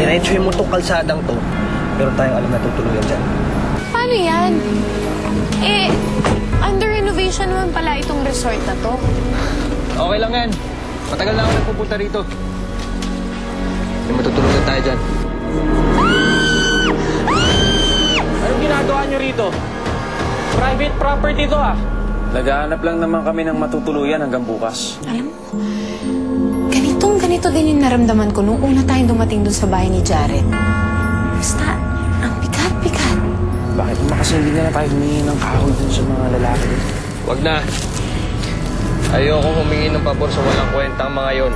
Diretsuhin mo tong kalsadang to. Meron tayong alam na tutuluyan dyan. Paano yan? Under renovation naman pala itong resort na to. Okay lang yan. Matagal na ako nagpupunta rito. May matutuluyan tayo dyan. Anong ginagawa nyo rito? Private property to ah. Naghahanap lang naman kami ng matutuluyan hanggang bukas. Alam mo, ganito din yung naramdaman ko nung una tayong dumating dun sa bahay ni Jared. Basta, ang pikat-pikat. Bakit naman kasi hindi na tayo humingi ng kahoy dun sa mga lalaki? Wag na. Ayoko humingi ng pabor sa walang kwentang mga yon.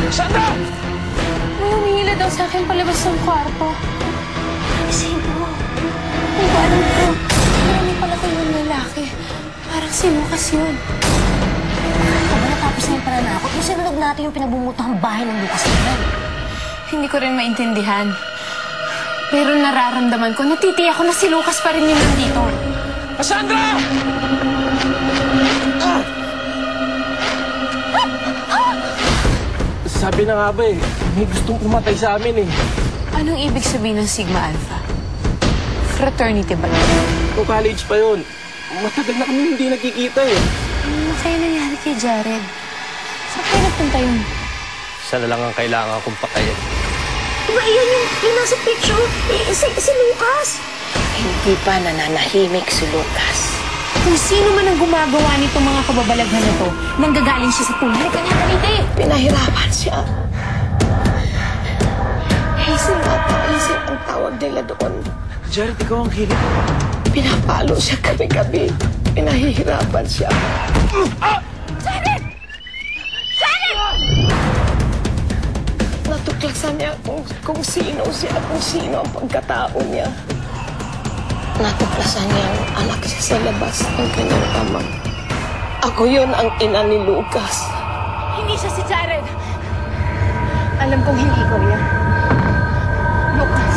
Sandra! May humihila daw sa akin palabas ng kwarto. Isipin mo. Hindi ko alam ko. Marami pala kayong lalaki. Parang si Lucas yun. Pag natapos na yung pananakot, yung sinulog natin yung pinagbumutang bahay ng Lucas naman. Hindi ko rin maintindihan. Pero nararamdaman ko, natitiyak ko na si Lucas pa rin yung nandito. Cassandra! Sabi na nga ba may gustong pumatay sa amin eh. Anong ibig sabihin ng Sigma Alpha? Fraternity ba yun? Kung college pa yun, matagal na kami hindi nagkikita eh. Ano kaya nangyari kay Jared? Saan kayo nagpunta yun? Isa na lang ang kailangan kong patayin. Diba iyan yung nasa picture? Si Lucas. Hindi pa nananahimik si Lucas. Kung sino man ang gumagawa nitong mga kababalaghan na to, nanggagaling siya sa tunay kanya kalite. Pinahirapan siya. Hazel at Hazel ang tawag nila doon. Jared, ikaw ang hilig. Pinapalo siya gabi-gabi. Pinahihirapan siya. Jared! Jared! Natuklasan niya kung sino siya, kung sino ang pagkatao niya. Natuklasan niyang anak siya sa labas ng kanyang ama. Ako yun ang ina ni Lucas. Hindi siya si Jared. Alam kong hindi ikaw yan. Lucas,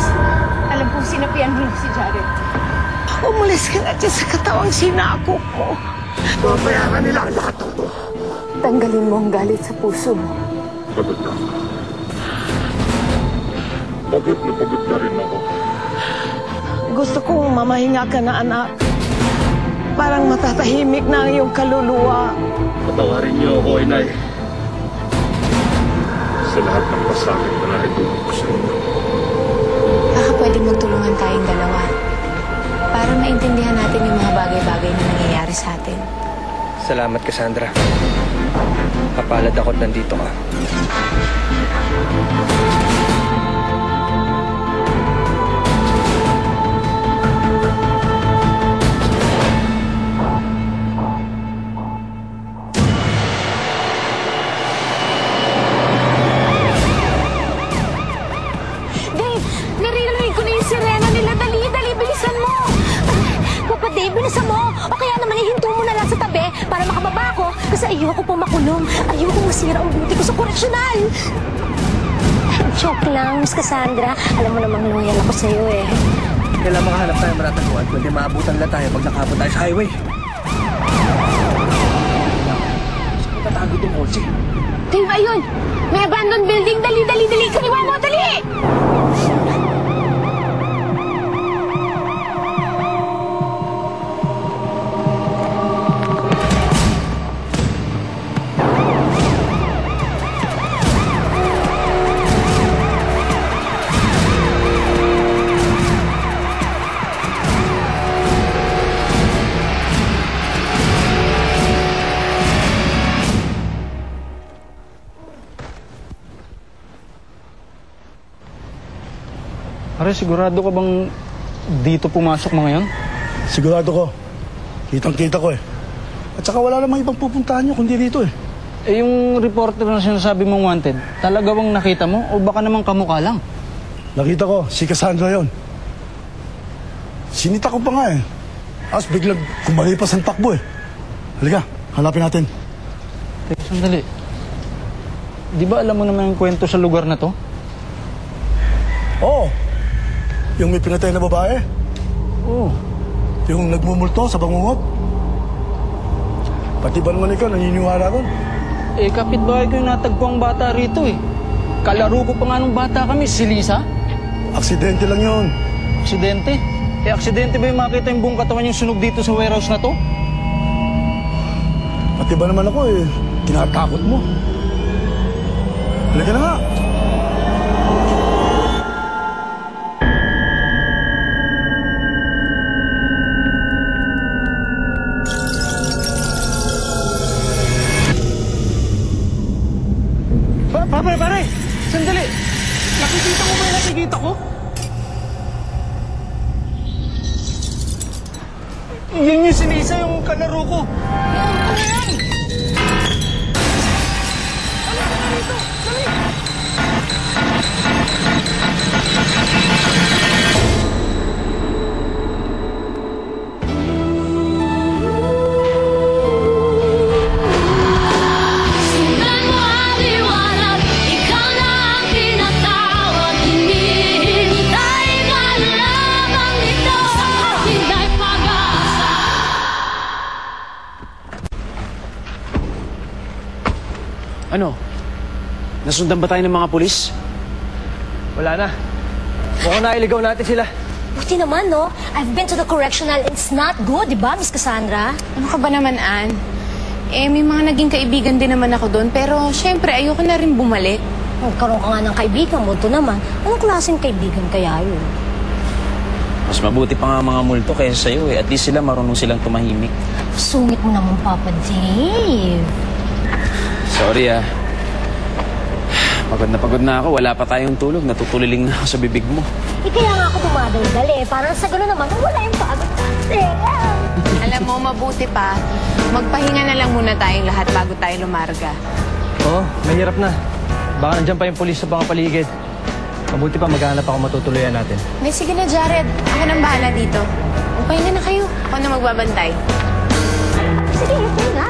alam kong sinapian mo si Jared. Umalis ka na dyan sa katawang sinakop mo. Babayaran nila ang lahat ng to. Tanggalin mo ang galit sa puso mo. Pagod na. Pagod na rin ako. Gusto kong mamahinga ka na, anak. Parang matatahimik na ang iyong kaluluwa. Patawarin niyo ako, inay. Sa lahat ng pasakit na naitulog ko sa inyo. Baka pwede magtulungan tayong dalawa para maintindihan natin yung mga bagay-bagay na nangyayari sa atin. Salamat, Cassandra. Kapalad ako't nandito ka. Bilisan mo! O kaya naman ihinto mo na lang sa tabi para makababa ko kasi ayoko po makulong. Ayoko masira ang buti ko sa koreksyonal. Joke lang, Miss Cassandra. Alam mo namang loyal ako sa'yo eh. Kailangan makahanap tayo marataguan kundi maabutan na tayo pag nakabot tayo sa highway. Saan tatago itong kotse? Dave, ayun! May abandoned building! Dali, dali, dali! Kaliwa mo! Dali! Pare, sigurado ka bang dito pumasok mga yan? Sigurado ko. Kitang-kita ko eh. At saka wala namang ibang pupuntahan nyo kundi dito eh. Eh, yung reporter na sinasabi mong wanted, talaga bang nakita mo o baka naman kamukha lang? Nakita ko, si Cassandra yon. Sinita ko pa nga eh. Tapos biglang kumalipas ang takbo eh. Halika, hanapin natin. Teka, sandali. Di ba alam mo naman yung kwento sa lugar na to? Oo. Yung may pinatay na babae. Oo. Yung nagmumulto sa bangungot. Pati ba naman ikaw naniniwala doon? Eh, kapitbahay ko yung natagpo ang bata rito eh. Kalaro ko pa nga nung bata kami, si Lisa. Aksidente lang yun. Aksidente? Eh, aksidente ba yung makita yung buong katawan yung sunog dito sa warehouse na to? Pati ba naman ako eh, tinatakot mo. Halika na nga. Pare! Sandali! Nakikita mo ba yung nakikita ko? Yan yung si Lisa, yung kalaro ko. Ano yan? Sundan mo ang liwanag, ikaw na ang tinatawag. Hinihintay ka lamang nito, hintay pag-asa. Ano? Nasundan ba tayo ng mga pulis? Wala na. Mukhang nailigaw natin sila. Buti naman, no? I've been to the correctional and it's not good, di ba, Miss Cassandra? Ano ka ba naman, Ann? Eh, may mga naging kaibigan din naman ako doon, pero syempre, ayoko na rin bumalik. Magkaroon ka nga ng kaibigan mo, ito naman. Anong klaseng kaibigan kaya yun? Mas mabuti pa nga mga multo kaysa sa'yo eh. At least sila marunong silang tumahimik. Sungit mo naman, Papa Dave. Sorry ah. Pagod na ako. Wala pa tayong tulog. Natutuliling na ako sa bibig mo. Kaya nga ako dumadal-dal eh. Parang sa gano'n naman, wala yung pagod kasi. Alam mo, mabuti pa, magpahinga na lang muna tayong lahat bago tayo lumarga. Oo, mahirap na. Baka nandiyan pa yung polis sa mga paligid. Mabuti pa maghanap ako matutuluyan natin. May sige na, Jared. Ako nang bahala dito. Magpahinga na kayo. Ako na magbabantay. Sige, ito na.